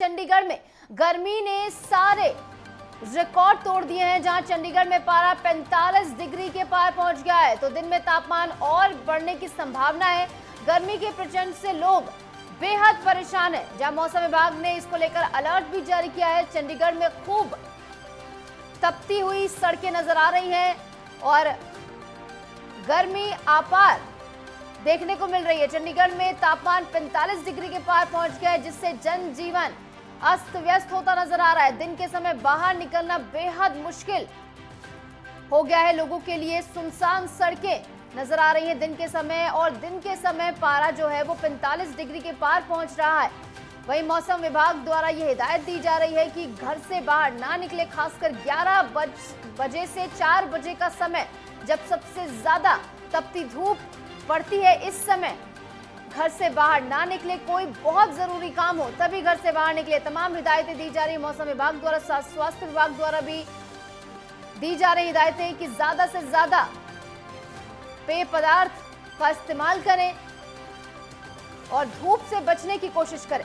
चंडीगढ़ में गर्मी ने सारे रिकॉर्ड तोड़ दिए हैं, जहां चंडीगढ़ में पारा 45 डिग्री के पार पहुंच गया है। तो दिन में तापमान और बढ़ने की संभावना है। गर्मी के प्रचंड से लोग बेहद परेशान है, जहां मौसम विभाग ने इसको लेकर अलर्ट भी जारी किया है। चंडीगढ़ में खूब तपती हुई सड़कें नजर आ रही हैं और गर्मी आपार देखने को मिल रही है। चंडीगढ़ में तापमान 45 डिग्री के पार पहुंच गया है, जिससे जनजीवन अस्त व्यस्त होता नजर आ रहा है। दिन के समय बाहर निकलना बेहद मुश्किल हो गया है लोगों के लिए। सुनसान सड़कें नजर आ रही हैं दिन के समय, और दिन के समय पारा जो है वो 45 डिग्री के पार पहुंच रहा है। वहीं मौसम विभाग द्वारा यह हिदायत दी जा रही है कि घर से बाहर ना निकले, खासकर 11 बजे से 4 बजे का समय जब सबसे ज्यादा तपती धूप पड़ती है। इस समय घर से बाहर ना निकले, कोई बहुत जरूरी काम हो तभी घर से बाहर निकले। तमाम हिदायतें दी जा रही है मौसम विभाग द्वारा, स्वास्थ्य विभाग द्वारा भी दी जा रही हिदायतें कि ज्यादा से ज्यादा पेय पदार्थ का इस्तेमाल करें और धूप से बचने की कोशिश करें।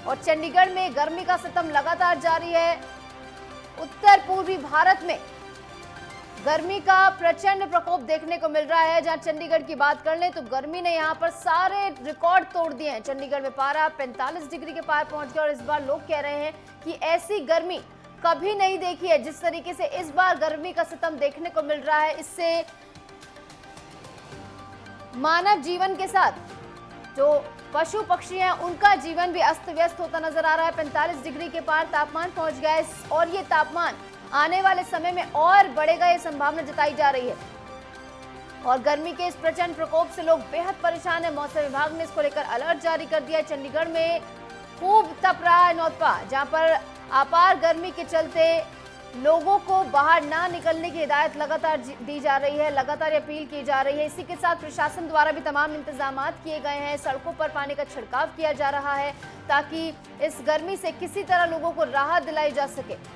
और चंडीगढ़ में गर्मी का सितम लगातार जारी है। उत्तर पूर्वी भारत में गर्मी का प्रचंड प्रकोप देखने को मिल रहा है। जहां चंडीगढ़ की बात कर लें तो गर्मी ने यहां पर सारे रिकॉर्ड तोड़ दिए हैं। चंडीगढ़ में पारा 45 डिग्री के पार पहुंच गया और इस बार लोग कह रहे हैं कि ऐसी गर्मी कभी नहीं देखी है। जिस तरीके से इस बार गर्मी का सितम देखने को मिल रहा है, इससे मानव जीवन के साथ जो पशु पक्षी हैं उनका जीवन भी अस्त व्यस्त होता नजर आ रहा है। 45 डिग्री के पार तापमान पहुंच गया है और ये तापमान आने वाले समय में और बढ़ेगा, ये संभावना जताई जा रही है। और गर्मी के इस प्रचंड प्रकोप से लोग बेहद परेशान है। मौसम विभाग ने इसको लेकर अलर्ट जारी कर दिया है। चंडीगढ़ में खूब तप रहा है नौतपा, जहां पर अपार गर्मी के चलते लोगों को बाहर ना निकलने की हिदायत लगातार दी जा रही है, लगातार अपील की जा रही है। इसी के साथ प्रशासन द्वारा भी तमाम इंतजाम किए गए हैं। सड़कों पर पानी का छिड़काव किया जा रहा है ताकि इस गर्मी से किसी तरह लोगों को राहत दिलाई जा सके।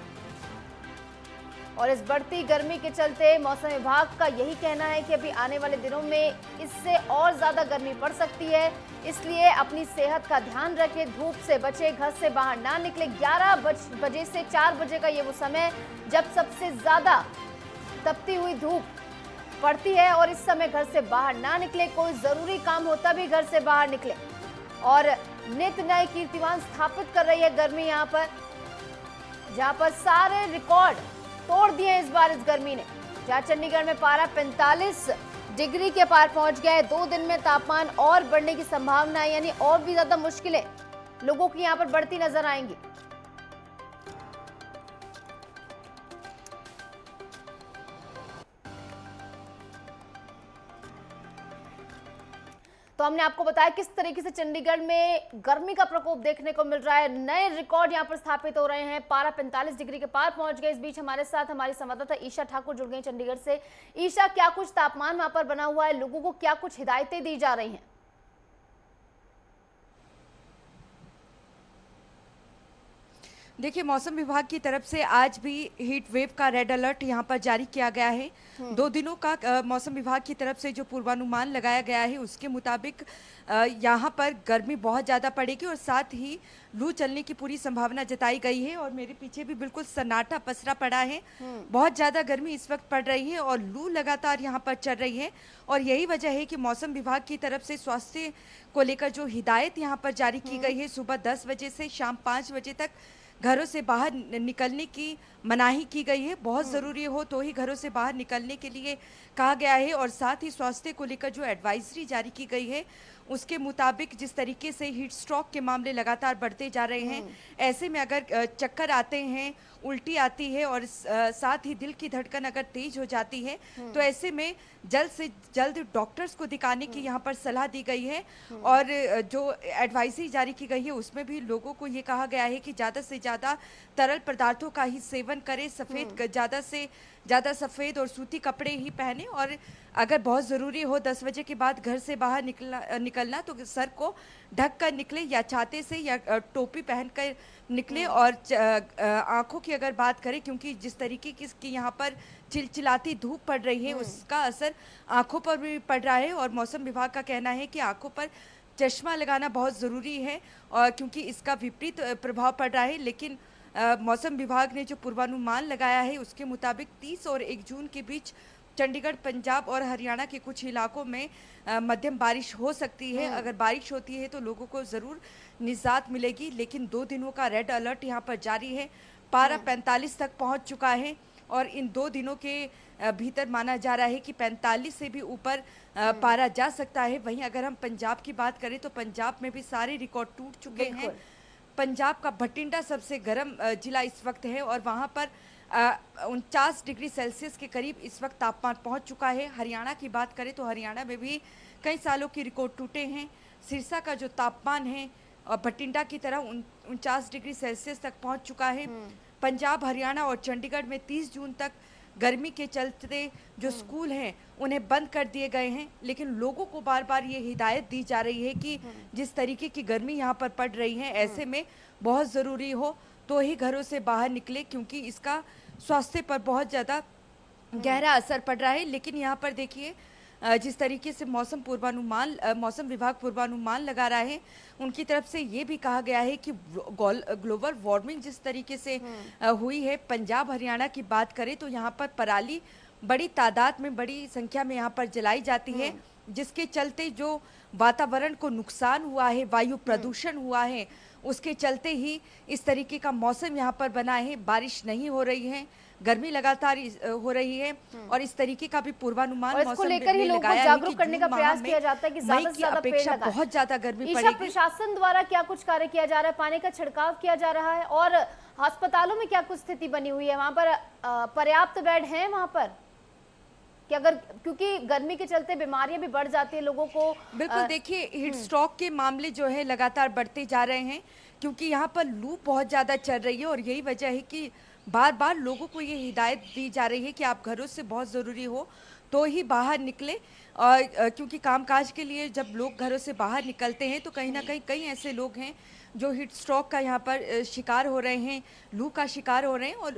और इस बढ़ती गर्मी के चलते मौसम विभाग का यही कहना है कि अभी आने वाले दिनों में इससे और ज्यादा गर्मी पड़ सकती है, इसलिए अपनी सेहत का ध्यान रखें, धूप से बचे, घर से बाहर ना निकले। 11 बजे से 4 बजे का ये वो समय जब सबसे ज्यादा तपती हुई धूप पड़ती है और इस समय घर से बाहर ना निकले, कोई जरूरी काम हो तभी घर से बाहर निकले। और नित्य नए कीर्तिमान स्थापित कर रही है गर्मी यहाँ पर, जहाँ पर सारे रिकॉर्ड तोड़ दिए इस बार इस गर्मी ने। जहां चंडीगढ़ में पारा 45 डिग्री के पार पहुंच गया है। 2 दिन में तापमान और बढ़ने की संभावना है, यानी और भी ज्यादा मुश्किलें लोगों की यहां पर बढ़ती नजर आएंगी। तो हमने आपको बताया किस तरीके से चंडीगढ़ में गर्मी का प्रकोप देखने को मिल रहा है। नए रिकॉर्ड यहां पर स्थापित हो रहे हैं। पारा 45 डिग्री के पार पहुंच गए। इस बीच हमारे साथ हमारी संवाददाता ईशा ठाकुर जुड़ गई चंडीगढ़ से। ईशा, क्या कुछ तापमान वहां पर बना हुआ है, लोगों को क्या कुछ हिदायतें दी जा रही हैं? देखिए, मौसम विभाग की तरफ से आज भी हीट वेव का रेड अलर्ट यहाँ पर जारी किया गया है। 2 दिनों का मौसम विभाग की तरफ से जो पूर्वानुमान लगाया गया है उसके मुताबिक यहाँ पर गर्मी बहुत ज़्यादा पड़ेगी और साथ ही लू चलने की पूरी संभावना जताई गई है। और मेरे पीछे भी बिल्कुल सन्नाटा पसरा पड़ा है। बहुत ज़्यादा गर्मी इस वक्त पड़ रही है और लू लगातार यहाँ पर चल रही है। और यही वजह है कि मौसम विभाग की तरफ से स्वास्थ्य को लेकर जो हिदायत यहाँ पर जारी की गई है, सुबह 10 बजे से शाम 5 बजे तक घरों से बाहर निकलने की मनाही की गई है। बहुत ज़रूरी हो तो ही घरों से बाहर निकलने के लिए कहा गया है। और साथ ही स्वास्थ्य को लेकर जो एडवाइजरी जारी की गई है उसके मुताबिक जिस तरीके से हीट स्ट्रोक के मामले लगातार बढ़ते जा रहे हैं, ऐसे में अगर चक्कर आते हैं, उल्टी आती है और साथ ही दिल की धड़कन अगर तेज हो जाती है तो ऐसे में जल्द से जल्द डॉक्टर्स को दिखाने की यहाँ पर सलाह दी गई है। और जो एडवाइजरी जारी की गई है उसमें भी लोगों को ये कहा गया है कि ज़्यादा से ज़्यादा तरल पदार्थों का ही सेवन करें, ज़्यादा से ज़्यादा सफ़ेद और सूती कपड़े ही पहने, और अगर बहुत ज़रूरी हो 10 बजे के बाद घर से बाहर निकलना तो सर को ढक कर निकले या छाते से या टोपी पहन कर निकले। और आँखों की अगर बात करें, क्योंकि जिस तरीके की यहाँ पर चिलचिलाती धूप पड़ रही है उसका असर आँखों पर भी पड़ रहा है। और मौसम विभाग का कहना है कि आँखों पर चश्मा लगाना बहुत ज़रूरी है, और क्योंकि इसका विपरीत प्रभाव पड़ रहा है। लेकिन मौसम विभाग ने जो पूर्वानुमान लगाया है उसके मुताबिक 30 और 1 जून के बीच चंडीगढ़, पंजाब और हरियाणा के कुछ इलाकों में मध्यम बारिश हो सकती है। अगर बारिश होती है तो लोगों को ज़रूर निजात मिलेगी, लेकिन 2 दिनों का रेड अलर्ट यहाँ पर जारी है। पारा 45 तक पहुँच चुका है और इन 2 दिनों के भीतर माना जा रहा है कि 45 से भी ऊपर पारा जा सकता है। वहीं अगर हम पंजाब की बात करें तो पंजाब में भी सारे रिकॉर्ड टूट चुके हैं। पंजाब का भटिंडा सबसे गर्म जिला इस वक्त है और वहाँ पर 49 डिग्री सेल्सियस के करीब इस वक्त तापमान पहुँच चुका है। हरियाणा की बात करें तो हरियाणा में भी कई सालों की रिकॉर्ड टूटे हैं। सिरसा का जो तापमान है और भटिंडा की तरह 49 डिग्री सेल्सियस तक पहुँच चुका है। पंजाब, हरियाणा और चंडीगढ़ में 30 जून तक गर्मी के चलते जो स्कूल हैं उन्हें बंद कर दिए गए हैं, लेकिन लोगों को बार बार ये हिदायत दी जा रही है कि जिस तरीके की गर्मी यहाँ पर पड़ रही है ऐसे में बहुत ज़रूरी हो तो ही घरों से बाहर निकले, क्योंकि इसका स्वास्थ्य पर बहुत ज़्यादा गहरा असर पड़ रहा है। लेकिन यहाँ पर देखिए जिस तरीके से मौसम विभाग पूर्वानुमान लगा रहा है, उनकी तरफ से ये भी कहा गया है कि ग्लोबल वार्मिंग जिस तरीके से हुई है, पंजाब हरियाणा की बात करें तो यहाँ पर पराली बड़ी तादाद में, बड़ी संख्या में यहाँ पर जलाई जाती है, जिसके चलते जो वातावरण को नुकसान हुआ है, वायु प्रदूषण हुआ है, उसके चलते ही इस तरीके का मौसम यहाँ पर बना है। बारिश नहीं हो रही है, गर्मी लगातार हो रही है और इस तरीके का भी पूर्वानुमान मौसम लेकर ही लोगों को जागरूक करने का प्रयास किया जाता है कि ज्यादा से ज्यादा पेड़ लगाएं। बहुत ज्यादा गर्मी ईशा, पड़ेगी। प्रशासन द्वारा क्या कुछ कार्य किया जा रहा है? पानी का छिड़काव किया जा रहा है और अस्पतालों में क्या कुछ स्थिति बनी हुई है? वहां पर पर्याप्त बेड हैं वहां पर कि अगर, क्योंकि गर्मी के चलते बीमारियां भी बढ़ जाती है लोगों को? बिल्कुल, देखिए हीट स्ट्रोक के मामले जो है लगातार बढ़ते जा रहे हैं, क्योंकि यहाँ पर लू बहुत ज़्यादा चल रही है और यही वजह है कि बार बार लोगों को ये हिदायत दी जा रही है कि आप घरों से बहुत ज़रूरी हो तो ही बाहर निकले। और क्योंकि कामकाज के लिए जब लोग घरों से बाहर निकलते हैं तो कहीं ना कहीं कई ऐसे लोग हैं जो हीट स्ट्रोक का यहाँ पर शिकार हो रहे हैं, लू का शिकार हो रहे हैं। और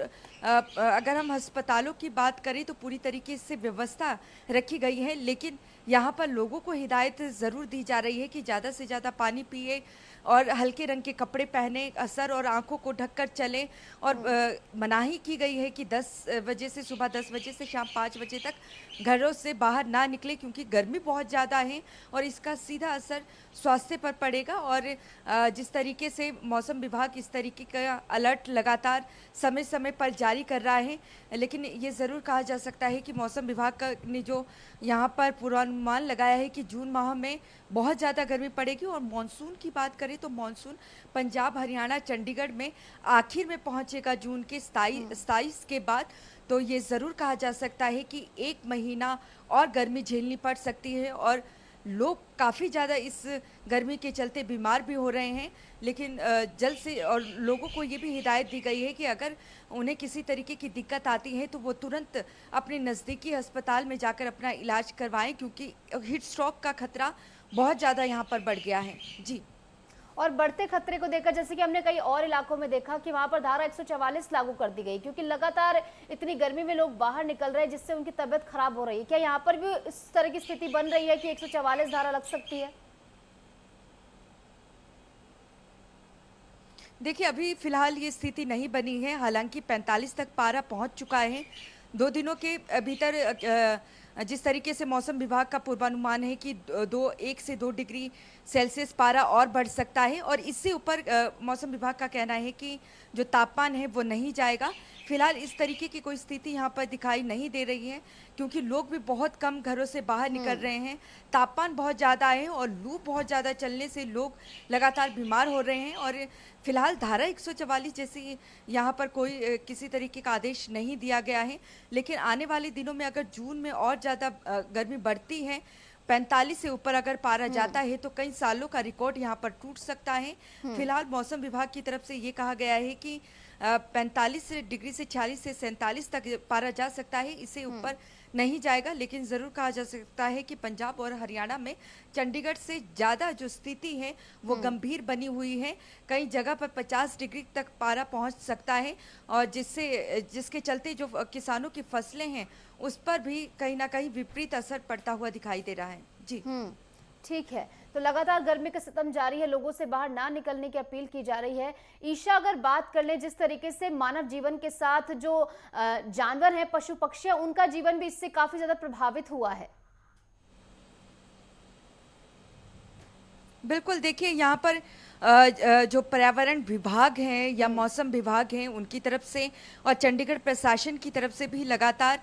अगर हम अस्पतालों की बात करें तो पूरी तरीके से व्यवस्था रखी गई है, लेकिन यहाँ पर लोगों को हिदायत ज़रूर दी जा रही है कि ज़्यादा से ज़्यादा पानी पिए और हल्के रंग के कपड़े पहने, सर और आंखों को ढककर चलें। और मनाही की गई है कि 10 बजे से, सुबह 10 बजे से शाम 5 बजे तक घरों से बाहर ना निकले, क्योंकि गर्मी बहुत ज़्यादा है और इसका सीधा असर स्वास्थ्य पर पड़ेगा। और जिस तरीके से मौसम विभाग इस तरीके का अलर्ट लगातार समय समय पर जारी कर रहा है, लेकिन ये ज़रूर कहा जा सकता है कि मौसम विभाग ने जो यहाँ पर पूर्वानुमान लगाया है कि जून माह में बहुत ज़्यादा गर्मी पड़ेगी। और मानसून की बात करें तो मानसून पंजाब, हरियाणा, चंडीगढ़ में आखिर में पहुँचेगा जून के 27 के बाद। तो ये ज़रूर कहा जा सकता है कि 1 महीना और गर्मी झेलनी पड़ सकती है और लोग काफ़ी ज़्यादा इस गर्मी के चलते बीमार भी हो रहे हैं। लेकिन जल्द से, और लोगों को ये भी हिदायत दी गई है कि अगर उन्हें किसी तरीके की दिक्कत आती है तो वो तुरंत अपने नज़दीकी अस्पताल में जाकर अपना इलाज करवाएं, क्योंकि हीट स्ट्रोक का खतरा बहुत ज़्यादा यहाँ पर बढ़ गया है। जी। और बढ़ते खतरे को देखकर, जैसे कि हमने कई और इलाकों में देखा कि वहां पर धारा 144 लागू कर दी गई, क्योंकि लगातार इतनी गर्मी में लोग बाहर निकल रहे हैं जिससे उनकी तबीयत खराब हो रही है। क्या यहाँ पर भी इस तरह की स्थिति बन रही है कि 144 धारा लग सकती है? देखिए, अभी फिलहाल ये स्थिति नहीं बनी है, हालांकि 45 तक पारा पहुंच चुका है। 2 दिनों के भीतर जिस तरीके से मौसम विभाग का पूर्वानुमान है कि 1 से 2 डिग्री सेल्सियस पारा और बढ़ सकता है और इससे ऊपर मौसम विभाग का कहना है कि जो तापमान है वो नहीं जाएगा। फिलहाल इस तरीके की कोई स्थिति यहाँ पर दिखाई नहीं दे रही है, क्योंकि लोग भी बहुत कम घरों से बाहर निकल रहे हैं, तापमान बहुत ज़्यादा है और लू बहुत ज़्यादा चलने से लोग लगातार बीमार हो रहे हैं। और फिलहाल धारा 144 जैसी यहाँ पर कोई किसी तरीके का आदेश नहीं दिया गया है, लेकिन आने वाले दिनों में अगर जून में और ज़्यादा गर्मी बढ़ती है, 45 से ऊपर अगर पारा जाता है तो कई सालों का रिकॉर्ड यहाँ पर टूट सकता है। फिलहाल मौसम विभाग की तरफ से ये कहा गया है कि 45 डिग्री से 46 से 47 तक पारा जा सकता है, इससे ऊपर नहीं जाएगा। लेकिन ज़रूर कहा जा सकता है कि पंजाब और हरियाणा में चंडीगढ़ से ज़्यादा जो स्थिति है वो गंभीर बनी हुई है। कई जगह पर 50 डिग्री तक पारा पहुंच सकता है और जिसके चलते जो किसानों की फसलें हैं उस पर भी कहीं ना कहीं विपरीत असर पड़ता हुआ दिखाई दे रहा है। जी, ठीक है। तो लगातार गर्मी का सितम जारी है, लोगों से बाहर ना निकलने की अपील की जा रही है। ईशा, अगर बात कर ले जिस तरीके से मानव जीवन के साथ जो जानवर हैं, पशु पक्षी हैं, उनका जीवन भी इससे काफी ज्यादा प्रभावित हुआ है। बिल्कुल, देखिए यहाँ पर जो पर्यावरण विभाग हैं या मौसम विभाग हैं उनकी तरफ से और चंडीगढ़ प्रशासन की तरफ से भी लगातार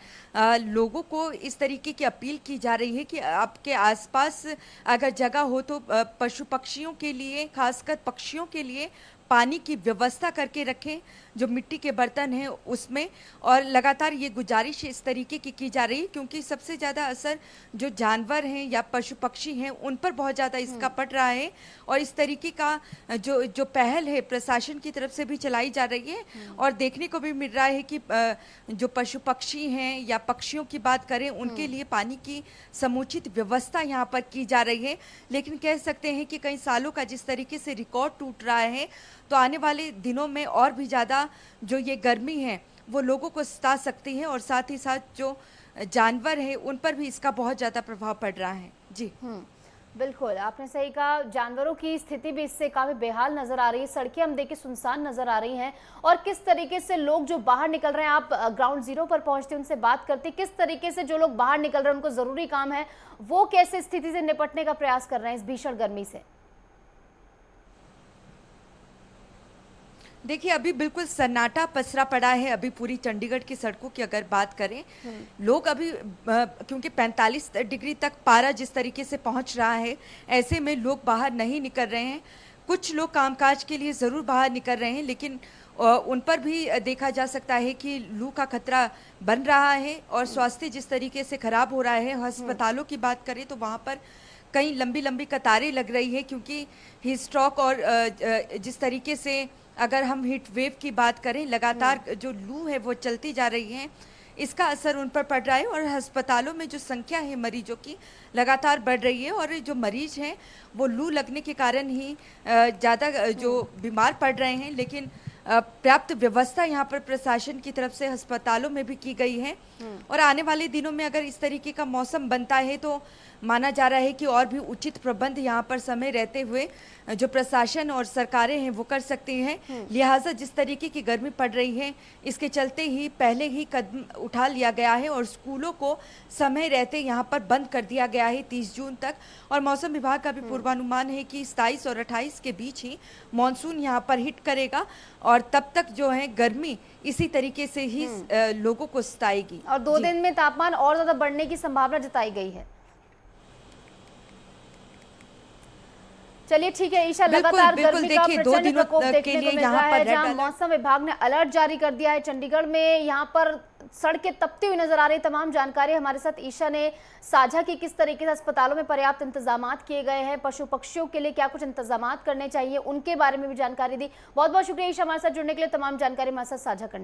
लोगों को इस तरीके की अपील की जा रही है कि आपके आसपास अगर जगह हो तो पशु पक्षियों के लिए, खासकर पक्षियों के लिए पानी की व्यवस्था करके रखें, जो मिट्टी के बर्तन हैं उसमें। और लगातार ये गुजारिश इस तरीके की जा रही है क्योंकि सबसे ज़्यादा असर जो जानवर हैं या पशु पक्षी हैं उन पर बहुत ज़्यादा इसका पड़ रहा है। और इस तरीके का जो पहल है प्रशासन की तरफ से भी चलाई जा रही है और देखने को भी मिल रहा है कि जो पशु पक्षी हैं या पक्षियों की बात करें उनके लिए पानी की समुचित व्यवस्था यहाँ पर की जा रही है। लेकिन कह सकते हैं कि कई सालों का जिस तरीके से रिकॉर्ड टूट रहा है तो आने वाले दिनों में और भी ज़्यादा जो ये गर्मी है वो लोगों को सता सकती है और साथ ही साथ जो जानवर है उन पर भी इसका बहुत ज़्यादा प्रभाव पड़ रहा है। जी बिल्कुल, आपने सही कहा। जानवरों की स्थिति भी इससे काफी बेहाल नजर आ रही है। सड़कें हम देखें सुनसान नजर आ रही हैं और किस तरीके से लोग जो बाहर निकल रहे हैं, आप ग्राउंड जीरो पर पहुंचते उनसे बात करते, किस तरीके से जो लोग बाहर निकल रहे हैं उनको जरूरी काम है, वो कैसे स्थिति से निपटने का प्रयास कर रहे हैं इस भीषण गर्मी से। देखिए अभी बिल्कुल सन्नाटा पसरा पड़ा है। अभी पूरी चंडीगढ़ की सड़कों की अगर बात करें, लोग अभी क्योंकि 45 डिग्री तक पारा जिस तरीके से पहुंच रहा है, ऐसे में लोग बाहर नहीं निकल रहे हैं। कुछ लोग कामकाज के लिए ज़रूर बाहर निकल रहे हैं, लेकिन उन पर भी देखा जा सकता है कि लू का खतरा बन रहा है और स्वास्थ्य जिस तरीके से खराब हो रहा है। अस्पतालों की बात करें तो वहाँ पर कई लंबी लंबी कतारें लग रही है क्योंकि हीट स्ट्रोक और जिस तरीके से अगर हम हीट वेव की बात करें, लगातार जो लू है वो चलती जा रही है, इसका असर उन पर पड़ रहा है। और अस्पतालों में जो संख्या है मरीजों की लगातार बढ़ रही है और जो मरीज हैं वो लू लगने के कारण ही ज़्यादा जो बीमार पड़ रहे हैं। लेकिन पर्याप्त व्यवस्था यहाँ पर प्रशासन की तरफ से अस्पतालों में भी की गई है और आने वाले दिनों में अगर इस तरीके का मौसम बनता है तो माना जा रहा है कि और भी उचित प्रबंध यहाँ पर समय रहते हुए जो प्रशासन और सरकारें हैं वो कर सकती हैं। लिहाजा जिस तरीके की गर्मी पड़ रही है इसके चलते ही पहले ही कदम उठा लिया गया है और स्कूलों को समय रहते यहाँ पर बंद कर दिया गया है 30 जून तक। और मौसम विभाग का भी पूर्वानुमान है कि 27 और 28 के बीच ही मानसून यहाँ पर हिट करेगा और तब तक जो है गर्मी इसी तरीके से ही लोगों को सताएगी। और 2 दिन में तापमान और ज्यादा बढ़ने की संभावना जताई गई है। चलिए ठीक है ईशा, लगातार गर्मी का प्रचंड प्रकोप देखने को मिल रहा है, जहां मौसम विभाग ने अलर्ट जारी कर दिया है। चंडीगढ़ में यहां पर सड़कें तपती हुई नजर आ रही। तमाम जानकारी हमारे साथ ईशा ने साझा की, किस तरीके से अस्पतालों में पर्याप्त इंतजामात किए गए हैं, पशु पक्षियों के लिए क्या कुछ इंतजामात करने चाहिए, उनके बारे में भी जानकारी दी। बहुत बहुत शुक्रिया ईशा हमारे साथ जुड़ने के लिए, तमाम जानकारी हमारे साथ साझा करने